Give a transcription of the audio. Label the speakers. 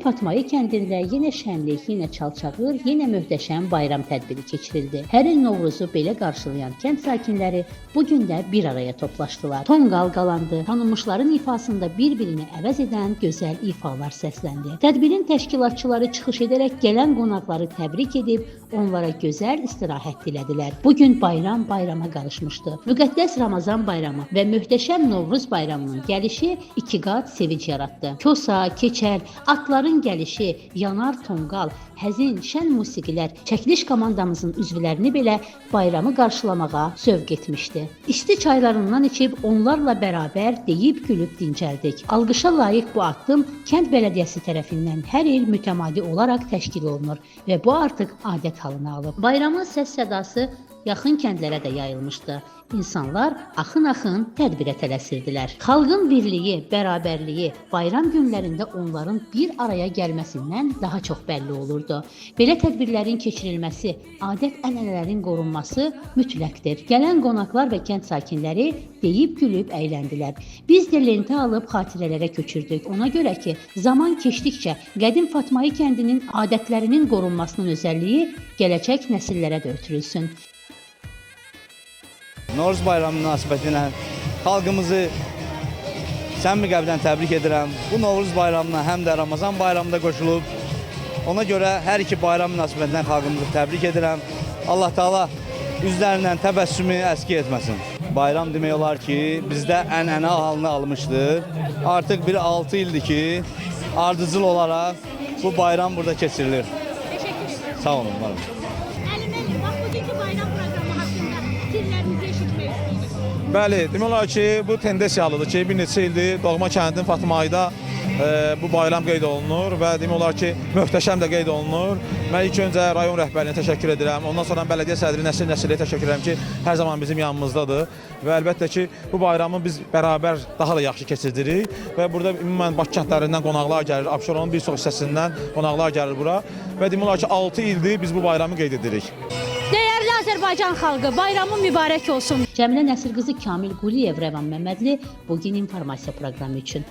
Speaker 1: Fatmayı kəndində yenə şənlik, yenə çalçağır, yenə möhtəşəm bayram tədbiri keçirildi. Hər il Novruzu belə qarşılayan kənd sakinləri bu gün də bir araya toplaşdılar. Tonqal qalandı, tanınmışların ifasında bir-birini əvəz edən gözəl ifalar səsləndi. Tədbirin təşkilatçıları çıxış edərək gələn qonaqları təbrik edib, onlara gözəl istirahət dilədilər. Bugün bayram bayrama qarışmışdı. Müqəddəs Ramazan bayramı və möhtəşəm Novruz bayramının gəlişi iki qat sevinç yaratdı. Kosa, keçəl, atların gəlişi, yanar tonqal, həzin, şən musiqilər çəkiliş komandamızın üzvlərini belə bayramı qarşılamağa sövq etmişdi. İsti çaylarından içib onlarla bərabər deyib gülüb dincəldik. Alqışa layiq bu addım kənd bələdiyyəsi tərəfindən hər il mütəmadi olaraq təşkil olunur və bu artıq adət halına alıb. Bayramın səs-sədası yaxın kəndlərə də yayılmışdı. İnsanlar axın-axın tədbirə tələsirdilər. Xalqın birliyi, bərabərliyi bayram günlərində onların bir araya gəlməsindən daha çox bəlli olurdu. Belə tədbirlərin keçirilməsi, adət-ənənələrin qorunması mütləqdir. Gələn qonaqlar və kənd sakinləri deyib gülüb əyləndilər. Biz də lentə alıb xatirələrə köçürdük. Ona görə ki, zaman keçdikcə qədim Fatmayı kəndinin adətlərinin qorunmasının özəlliyi gələcək nəsillərə də ötürülsün.
Speaker 2: Novruz bayramı münasibətilə xalqımızı səmimi qəlbdən təbrik edirəm. Bu Novruz bayramına həm də Ramazan bayramında qoşulub. Ona görə hər iki bayram münasibətindən xalqımızı təbrik edirəm. Allah Taala üzlərindən təbəssümü əski etməsin. Bayram demək olar ki, bizdə ənənə halını almışdır. Artıq bir 6 ildir ki, ardıcıl olaraq bu bayram burada keçirilir.
Speaker 3: Teşekkür ederim.
Speaker 2: Sağ olun, var olun.
Speaker 3: Bak bugünkü bayram programı hakkında fikirlerinizi eşitmek istiyoruz.
Speaker 4: Bəli, demək olar ki, bu tendensiyalıdır ki, bir neçə ildir doğma kəndin Fatmayıda bu bayram qeyd olunur və demək olar ki, möhtəşəm də qeyd olunur. Mən ilk öncə rayon rəhbərinə təşəkkür edirəm. Ondan sonra bələdiyyə sədri Nəsirə təşəkkür edirəm ki, hər zaman bizim yanımızdadır. Və əlbəttə ki, bu bayramı biz bərabər daha da yaxşı keçirdirik. Və burada ümumən Bakı kəndlərindən qonaqlar gəlir, Abşeronun bir çox hissəsindən qonaqlar gəlir bura. Və demək olar ki, 6 ildir biz bu bayramı qeyd edirik.
Speaker 3: Değerli Azerbaycan halkı, bayramın mübarək olsun.
Speaker 1: Cəmilə Nəsir qızı Kamil Quliyev, Rəvan Məmmədli bugün informasiya proqramı üçün.